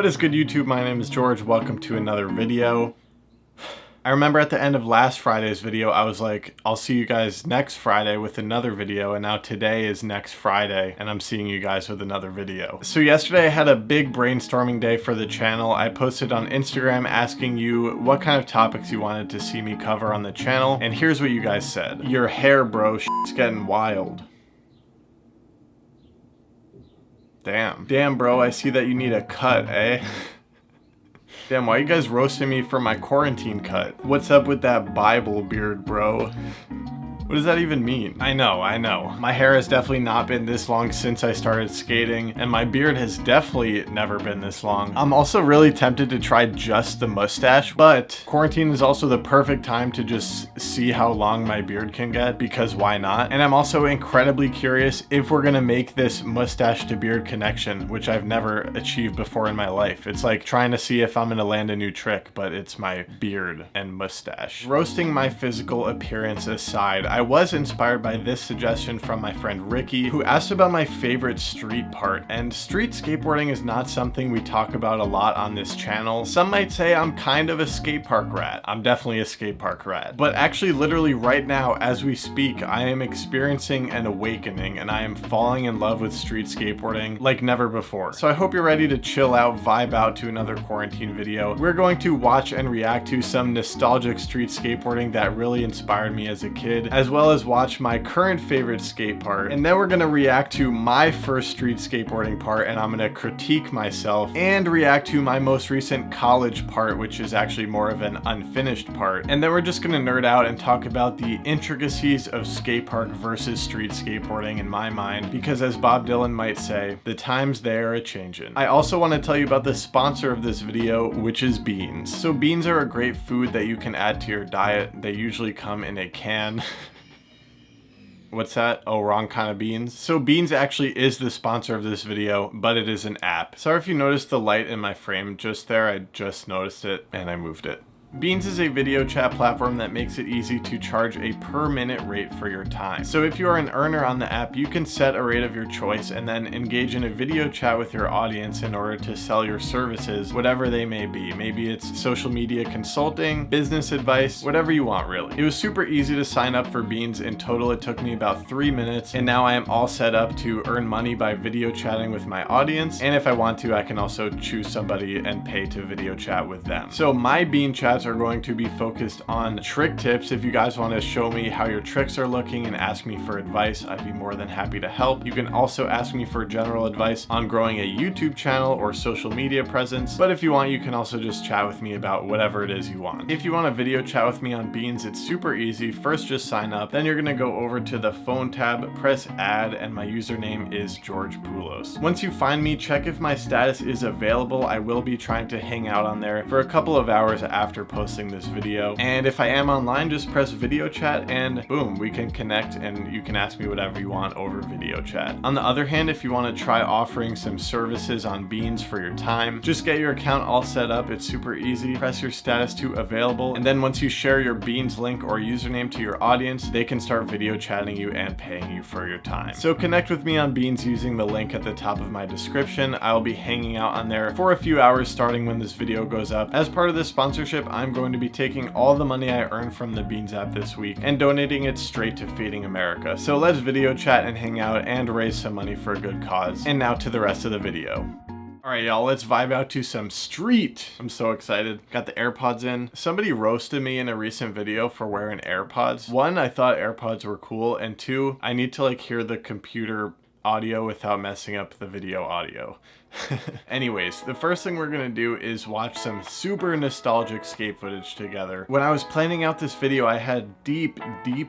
What is good, YouTube? My name is George. Welcome to another video. I remember at the end of last Friday's video, I was like, I'll see you guys next Friday with another video, and now today is next Friday, and I'm seeing you guys with another video. So yesterday I had a big brainstorming day for the channel. I posted on Instagram asking you what kind of topics you wanted to see me cover on the channel, and here's what you guys said. Your hair, bro, shit's getting wild. Damn, bro, I see that you need a cut, eh? Damn, why are you guys roasting me for my quarantine cut? What's up with that Bible beard, bro? What does that even mean? I know. My hair has definitely not been this long since I started skating, and my beard has definitely never been this long. I'm also really tempted to try just the mustache, but quarantine is also the perfect time to just see how long my beard can get, because why not? And I'm also incredibly curious if we're gonna make this mustache to beard connection, which I've never achieved before in my life. It's like trying to see if I'm gonna land a new trick, but it's my beard and mustache. Roasting my physical appearance aside, I was inspired by this suggestion from my friend Ricky, who asked about my favorite street part, and street skateboarding is not something we talk about a lot on this channel. Some might say I'm kind of a skate park rat. I'm definitely a skate park rat. But actually, literally right now, as we speak, I am experiencing an awakening, and I am falling in love with street skateboarding like never before. So I hope you're ready to chill out, vibe out to another quarantine video. We're going to watch and react to some nostalgic street skateboarding that really inspired me as a kid, as well as watch my current favorite skate part, and then we're gonna react to my first street skateboarding part, and I'm gonna critique myself and react to my most recent college part, which is actually more of an unfinished part. And then we're just gonna nerd out and talk about the intricacies of skate park versus street skateboarding in my mind, because as Bob Dylan might say, the times they are a-changin'. I also want to tell you about the sponsor of this video, which is beans. So beans are a great food that you can add to your diet. They usually come in a can. What's that? Oh, wrong kind of beans. So Beans actually is the sponsor of this video, but it is an app. Sorry if you noticed the light in my frame just there. I just noticed it and I moved it. Beans is a video chat platform that makes it easy to charge a per minute rate for your time. So if you are an earner on the app, you can set a rate of your choice and then engage in a video chat with your audience in order to sell your services, whatever they may be. Maybe it's social media consulting, business advice, whatever you want really. It was super easy to sign up for Beans. In total, it took me about 3 minutes, and now I am all set up to earn money by video chatting with my audience. And if I want to, I can also choose somebody and pay to video chat with them. So my Bean chats are going to be focused on trick tips. If you guys want to show me how your tricks are looking and ask me for advice, I'd be more than happy to help. You can also ask me for general advice on growing a YouTube channel or social media presence. But if you want, you can also just chat with me about whatever it is you want. If you want a video chat with me on Beans, it's super easy. First, just sign up. Then you're going to go over to the phone tab, press add, and my username is George Poulos. Once you find me, check if my status is available. I will be trying to hang out on there for a couple of hours after posting this video. And if I am online, just press video chat and boom, we can connect and you can ask me whatever you want over video chat. On the other hand, if you want to try offering some services on Beans for your time, just get your account all set up. It's super easy. Press your status to available, and then once you share your Beans link or username to your audience, they can start video chatting you and paying you for your time. So connect with me on Beans using the link at the top of my description. I'll be hanging out on there for a few hours starting when this video goes up. As part of this sponsorship, I'm going to be taking all the money I earned from the Beans app this week and donating it straight to Feeding America. So let's video chat and hang out and raise some money for a good cause. And now to the rest of the video. Alright y'all, let's vibe out to some street. I'm so excited. Got the AirPods in. Somebody roasted me in a recent video for wearing AirPods. One, I thought AirPods were cool, and two, I need to like hear the computer audio without messing up the video audio. Anyways, the first thing we're gonna do is watch some super nostalgic skate footage together. When I was planning out this video, I had deep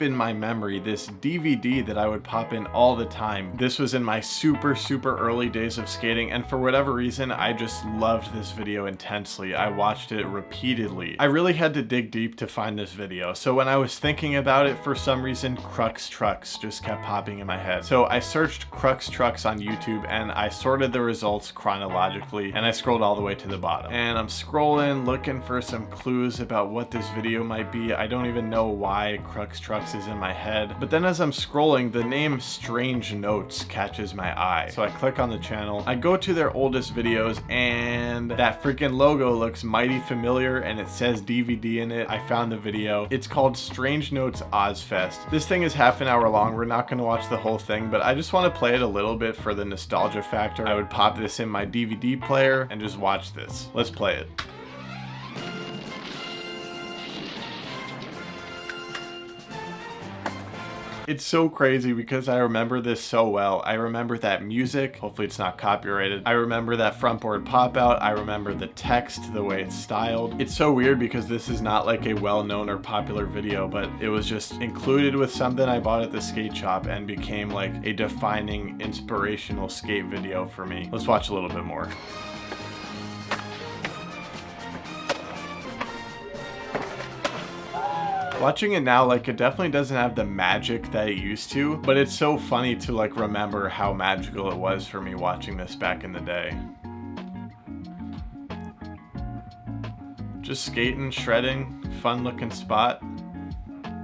in my memory this DVD that I would pop in all the time. This was in my super early days of skating, and for whatever reason, I just loved this video intensely. I watched it repeatedly. I really had to dig deep to find this video. So when I was thinking about it, for some reason, Crux Trucks just kept popping in my head. So I searched Crux Trucks on YouTube and I sorted the results almost chronologically, and I scrolled all the way to the bottom. And I'm scrolling, looking for some clues about what this video might be. I don't even know why Crux Trucks is in my head. But then as I'm scrolling, the name Strange Notes catches my eye. So I click on the channel, I go to their oldest videos, and that freaking logo looks mighty familiar, and it says DVD in it. I found the video. It's called Strange Notes Ozfest. This thing is half an hour long. We're not going to watch the whole thing, but I just want to play it a little bit for the nostalgia factor. I would pop this in my DVD player and just watch this. Let's play it. It's so crazy because I remember this so well. I remember that music. Hopefully it's not copyrighted. I remember that frontboard pop out. I remember the text, the way it's styled. It's so weird because this is not like a well-known or popular video, but it was just included with something I bought at the skate shop and became like a defining, inspirational skate video for me. Let's watch a little bit more. Watching it now, like, it definitely doesn't have the magic that it used to, but it's so funny to like remember how magical it was for me watching this back in the day. Just skating, shredding, fun looking spot.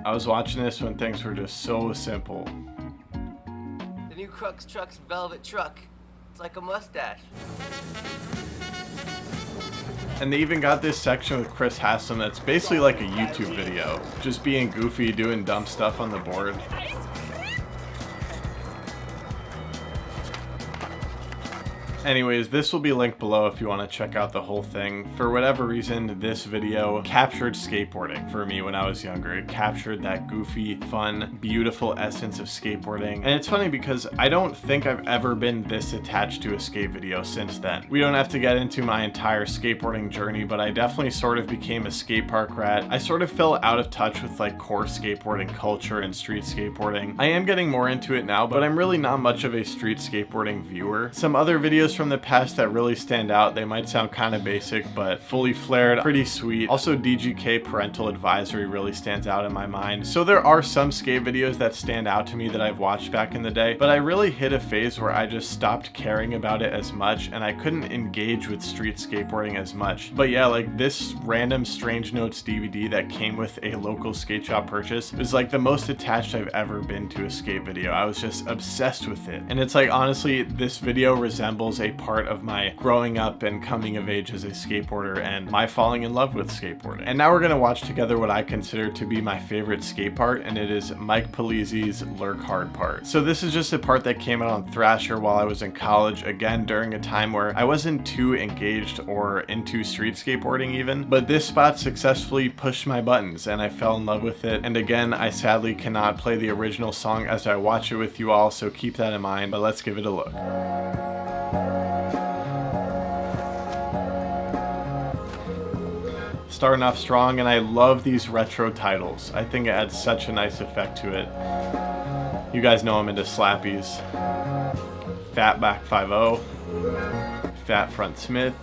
I was watching this when things were just so simple. The new Crux Truck's velvet truck. It's like a mustache. And they even got this section with Chris Haslam that's basically like a YouTube video. Just being goofy, doing dumb stuff on the board. Anyways, this will be linked below if you want to check out the whole thing. For whatever reason, this video captured skateboarding for me when I was younger. It captured that goofy, fun, beautiful essence of skateboarding. And it's funny because I don't think I've ever been this attached to a skate video since then. We don't have to get into my entire skateboarding journey, but I definitely sort of became a skate park rat. I sort of fell out of touch with like core skateboarding culture and street skateboarding. I am getting more into it now, but I'm really not much of a street skateboarding viewer. Some other videos from the past that really stand out, they might sound kind of basic, but fully flared, pretty sweet. Also, DGK Parental Advisory really stands out in my mind. So there are some skate videos that stand out to me that I've watched back in the day, but I really hit a phase where I just stopped caring about it as much, and I couldn't engage with street skateboarding as much. But yeah, like this random Strange Notes DVD that came with a local skate shop purchase was like the most attached I've ever been to a skate video. I was just obsessed with it. And it's like, honestly, this video resembles a part of my growing up and coming of age as a skateboarder and my falling in love with skateboarding. And now we're gonna watch together what I consider to be my favorite skate part, and it is Mike Pulizzi's Lurk Hard part. So this is just a part that came out on Thrasher while I was in college, again during a time where I wasn't too engaged or into street skateboarding even, but this spot successfully pushed my buttons and I fell in love with it. And again, I sadly cannot play the original song as I watch it with you all, so keep that in mind, but let's give it a look. Starting off strong, and I love these retro titles. I think it adds such a nice effect to it. You guys know I'm into slappies. Fat back 5-0, fat front Smith.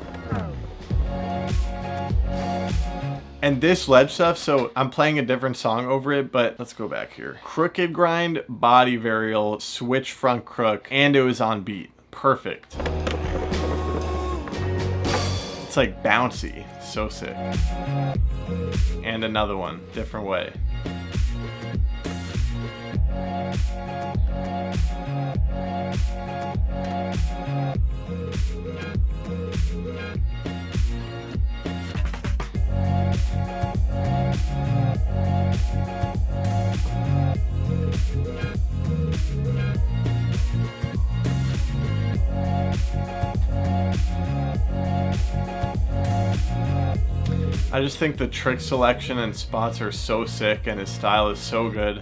And this ledge stuff, so I'm playing a different song over it, but let's go back here. Crooked grind, body varial, switch front crook, and it was on beat. Perfect. It's like bouncy, so sick. And another one, different way. I just think the trick selection and spots are so sick and his style is so good.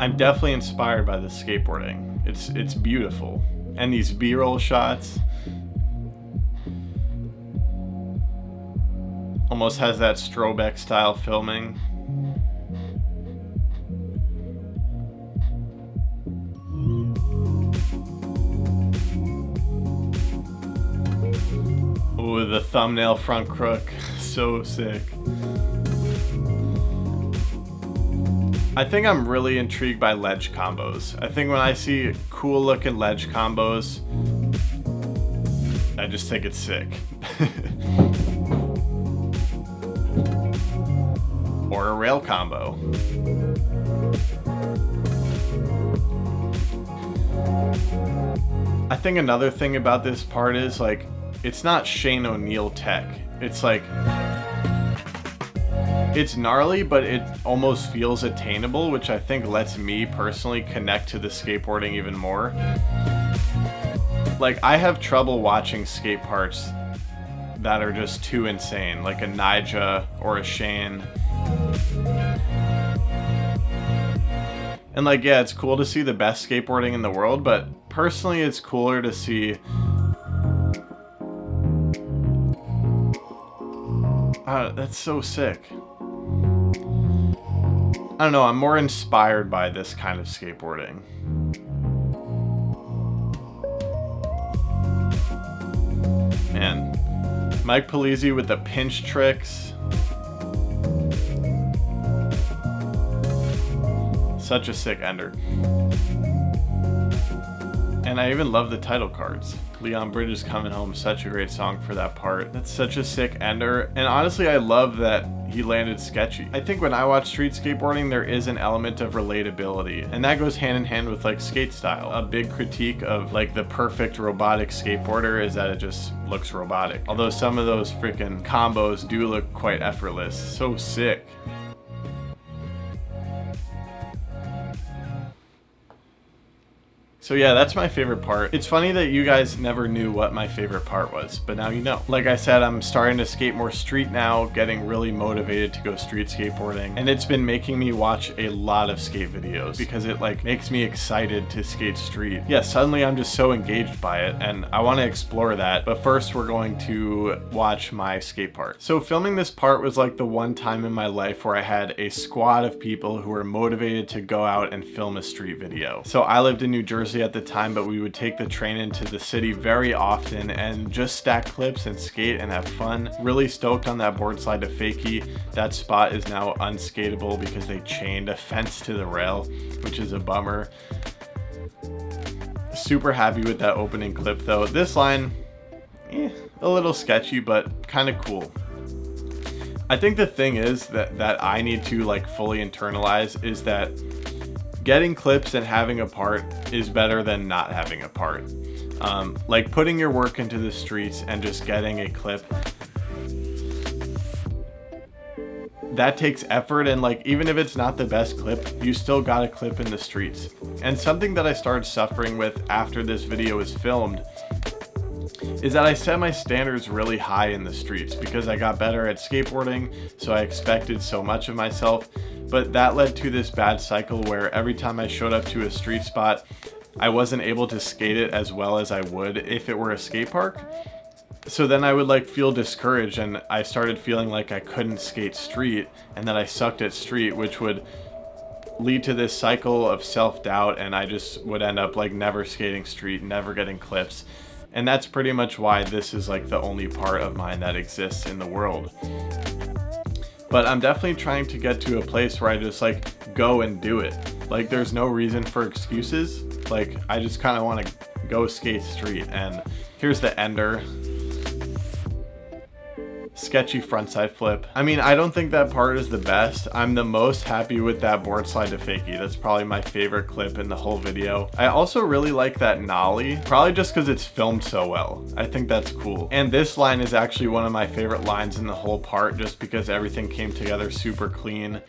I'm definitely inspired by this skateboarding. It's beautiful. And these B-roll shots. Almost has that Strobeck style filming. Ooh, the thumbnail front crook, so sick. I think I'm really intrigued by ledge combos. I think when I see cool looking ledge combos, just think it's sick. Or a rail combo. I think another thing about this part is like, it's not Shane O'Neill tech. It's like, it's gnarly, but it almost feels attainable, which I think lets me personally connect to the skateboarding even more. Like, I have trouble watching skate parts that are just too insane, like a 𝓅𝒂𝓉𝓈 or a Shane. And like, yeah, it's cool to see the best skateboarding in the world, but personally it's cooler to see that's so sick. I don't know, I'm more inspired by this kind of skateboarding. Man, Mike Pulizzi with the pinch tricks. Such a sick ender. And I even love the title cards. Leon Bridges Coming Home, such a great song for that part. That's such a sick ender. And honestly, I love that he landed sketchy. I think when I watch street skateboarding, there is an element of relatability. And that goes hand in hand with like skate style. A big critique of like the perfect robotic skateboarder is that it just looks robotic. Although some of those freaking combos do look quite effortless. So sick. So yeah, that's my favorite part. It's funny that you guys never knew what my favorite part was, but now you know. Like I said, I'm starting to skate more street now, getting really motivated to go street skateboarding, and it's been making me watch a lot of skate videos because it like makes me excited to skate street. Yeah, suddenly I'm just so engaged by it, and I want to explore that, but first we're going to watch my skate part. So filming this part was like the one time in my life where I had a squad of people who were motivated to go out and film a street video. So I lived in New Jersey at the time, but we would take the train into the city very often and just stack clips and skate and have fun. Really stoked on that board slide to 𝓅𝒄𝓐𝑒𝒸𝑚. That spot is now unskateable because they chained a fence to the rail, which is a bummer. Super happy with that opening clip though. This line, a little sketchy, but kind of cool. I think the thing is that I need to like fully internalize is that getting clips and having a part is better than not having a part. Like putting your work into the streets and just getting a clip, that takes effort, and like even if it's not the best clip, you still got a clip in the streets. And something that I started suffering with after this video was filmed is that I set my standards really high in the streets because I got better at skateboarding, so I expected so much of myself. But that led to this bad cycle where every time I showed up to a street spot, I wasn't able to skate it as well as I would if it were a skate park. So then I would like feel discouraged, and I started feeling like I couldn't skate street and that I sucked at street, which would lead to this cycle of self-doubt, and I just would end up like never skating street, never getting clips. And that's pretty much why this is like the only part of mine that exists in the world. But I'm definitely trying to get to a place where I just like go and do it. Like there's no reason for excuses. Like I just kind of want to go skate street. And here's the ender. Sketchy frontside flip. I mean, I don't think that part is the best. I'm the most happy with that board slide to 𝓅𝒄𝓐𝑒𝒸𝑚. That's probably my favorite clip in the whole video. I also really like that 𝓈𝓈𝓈𝒾𝑜𝓃, probably just because it's filmed so well. I think that's cool. And this line is actually one of my favorite lines in the whole part, just because everything came together super clean.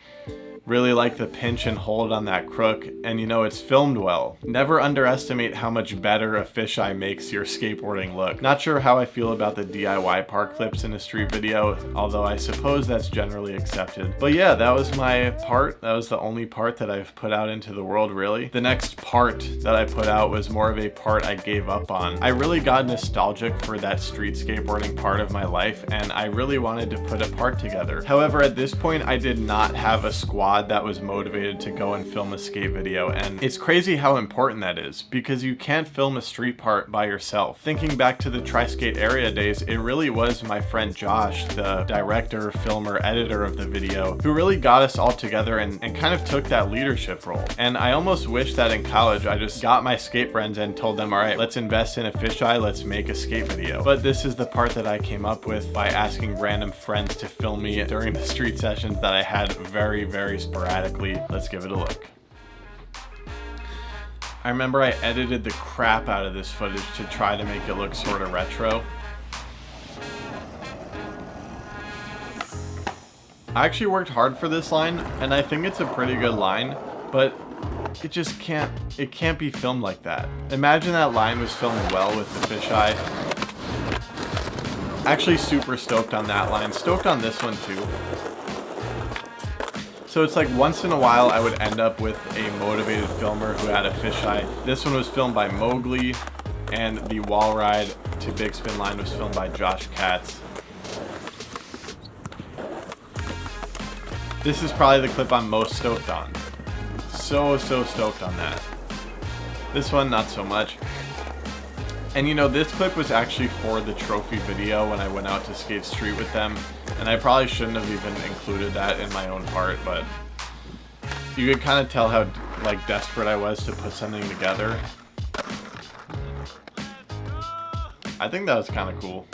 Really like the pinch and hold on that crook, and you know, it's filmed well. Never underestimate how much better a fisheye makes your skateboarding look. Not sure how I feel about the DIY park clips in a street video, although I suppose that's generally accepted. But yeah, that was my part. That was the only part that I've put out into the world, really. The next part that I put out was more of a part I gave up on. I really got nostalgic for that street skateboarding part of my life, and I really wanted to put a part together. However, at this point, I did not have a squad squad that was motivated to go and film a skate video, and it's crazy how important that is, because you can't film a street part by yourself. Thinking back to the Tri-Skate area days, it really was my friend Josh, the director, filmer, editor of the video, who really got us all together and kind of took that leadership role. And I almost wish that in college I just got my skate friends and told them, all right, let's invest in a fisheye, let's make a skate video. But this is the part that I came up with by asking random friends to film me during the street sessions that I had very, very sporadically. Let's give it a look. I remember I edited the crap out of this footage to try to make it look sort of retro. I actually worked hard for this line, and I think it's a pretty good line, but it just can't be filmed like that. Imagine that line was filmed well with the fisheye. Actually super stoked on that line, stoked on this one too. So it's like once in a while I would end up with a motivated filmer who had a fisheye. This one was filmed by 𝓅𝒶𝓈𝓈𝒾𝑜𝓃, and the wall ride to Big Spin line was filmed by Josh Katz. This is probably the clip I'm most stoked on. So stoked on that. This one, not so much. And you know, this clip was actually for the trophy video when I went out to skate street with them, and I probably shouldn't have even included that in my own part, but you could kind of tell how like desperate I was to put something together. I think that was kind of cool.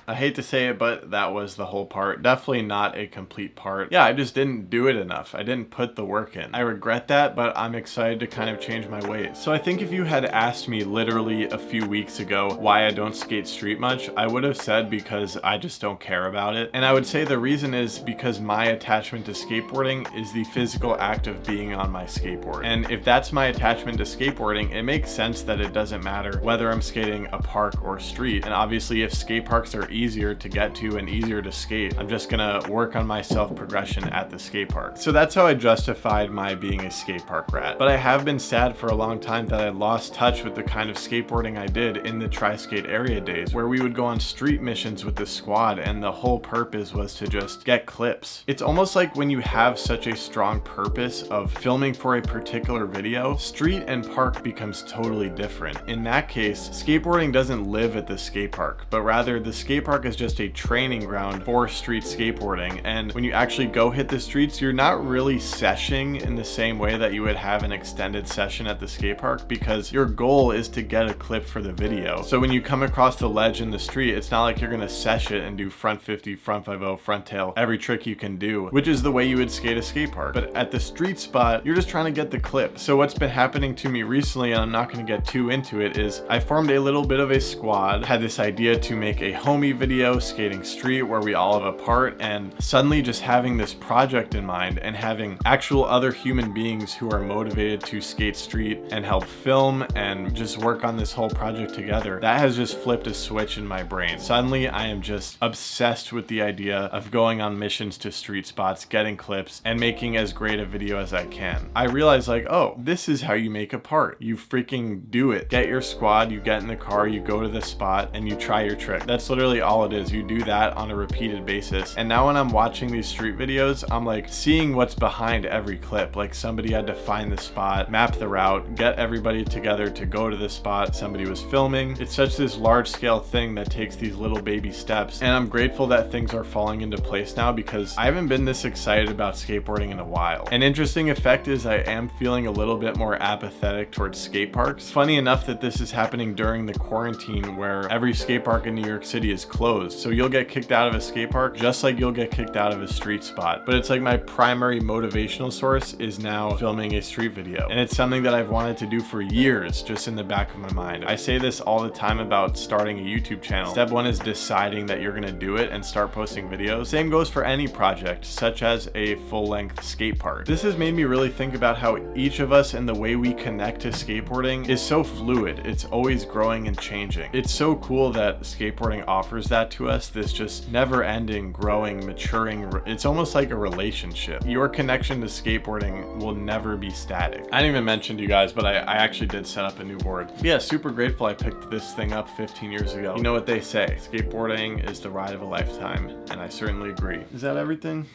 I hate to say it, but that was the whole part. Definitely not a complete part. Yeah, I just didn't do it enough. I didn't put the work in. I regret that, but I'm excited to kind of change my ways. So I think if you had asked me literally a few weeks ago why I don't skate street much, I would have said because I just don't care about it. And I would say the reason is because my attachment to skateboarding is the physical act of being on my skateboard. And if that's my attachment to skateboarding, it makes sense that it doesn't matter whether I'm skating a park or street. And obviously if skate parks are easier to get to and easier to skate, I'm just gonna work on my self-progression at the skate park. So that's how I justified my being a skate park rat. But I have been sad for a long time that I lost touch with the kind of skateboarding I did in the Tri-Skate area days, where we would go on street missions with the squad and the whole purpose was to just get clips. It's almost like when you have such a strong purpose of filming for a particular video, street and park becomes totally different. In that case, skateboarding doesn't live at the skate park, but rather the skate park is just a training ground for street skateboarding. And when you actually go hit the streets, you're not really seshing in the same way that you would have an extended session at the skate park, because your goal is to get a clip for the video. So when you come across the ledge in the street, it's not like you're gonna sesh it and do front 50, front 50, front tail, every trick you can do, which is the way you would skate a skate park. But at the street spot, you're just trying to get the clip. So what's been happening to me recently, and I'm not gonna get too into it, is I formed a little bit of a squad, had this idea to make a homie video skating street where we all have a part, and suddenly just having this project in mind and having actual other human beings who are motivated to skate street and help film and just work on this whole project together, that has just flipped a switch in my brain. Suddenly I am just obsessed with the idea of going on missions to street spots, getting clips, and making as great a video as I can. I realized like, oh, this is how you make a part. You freaking do it. Get your squad, you get in the car, you go to the spot, and you try your trick. That's literally all it is. You do that on a repeated basis. And now when I'm watching these street videos, I'm like seeing what's behind every clip. Like somebody had to find the spot, map the route, get everybody together to go to the spot somebody was filming. It's such this large scale thing that takes these little baby steps. And I'm grateful that things are falling into place now, because I haven't been this excited about skateboarding in a while. An interesting effect is I am feeling a little bit more apathetic towards skate parks. Funny enough that this is happening during the quarantine where every skate park in New York City is closed. So you'll get kicked out of a skate park just like you'll get kicked out of a street spot. But it's like my primary motivational source is now filming a street video. And it's something that I've wanted to do for years, just in the back of my mind. I say this all the time about starting a YouTube channel. Step one is deciding that you're gonna do it and start posting videos. Same goes for any project, such as a full-length skate park. This has made me really think about how each of us and the way we connect to skateboarding is so fluid. It's always growing and changing. It's so cool that skateboarding offers offers that to us, this just never-ending, growing, maturing, it's almost like a relationship. Your connection to skateboarding will never be static. I didn't even mention to you guys, but I actually did set up a new board. But yeah, super grateful I picked this thing up 15 years ago. You know what they say, skateboarding is the ride of a lifetime, and I certainly agree. Is that everything?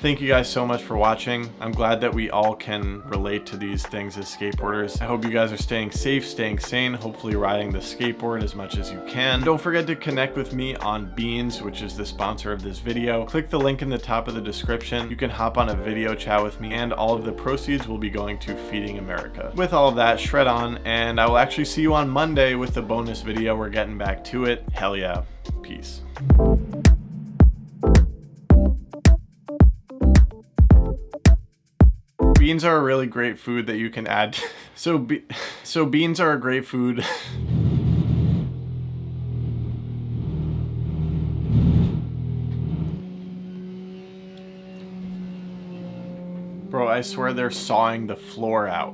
Thank you guys so much for watching. I'm glad that we all can relate to these things as skateboarders. I hope you guys are staying safe, staying sane, hopefully riding the skateboard as much as you can. Don't forget to connect with me on Beans, which is the sponsor of this video. Click the link in the top of the description. You can hop on a video chat with me, and all of the proceeds will be going to Feeding America. With all of that, shred on, and I will actually see you on Monday with the bonus video. We're getting back to it. Hell yeah. Peace. Beans are a really great food that you can add. So beans are a great food. Bro, I swear they're sawing the floor out.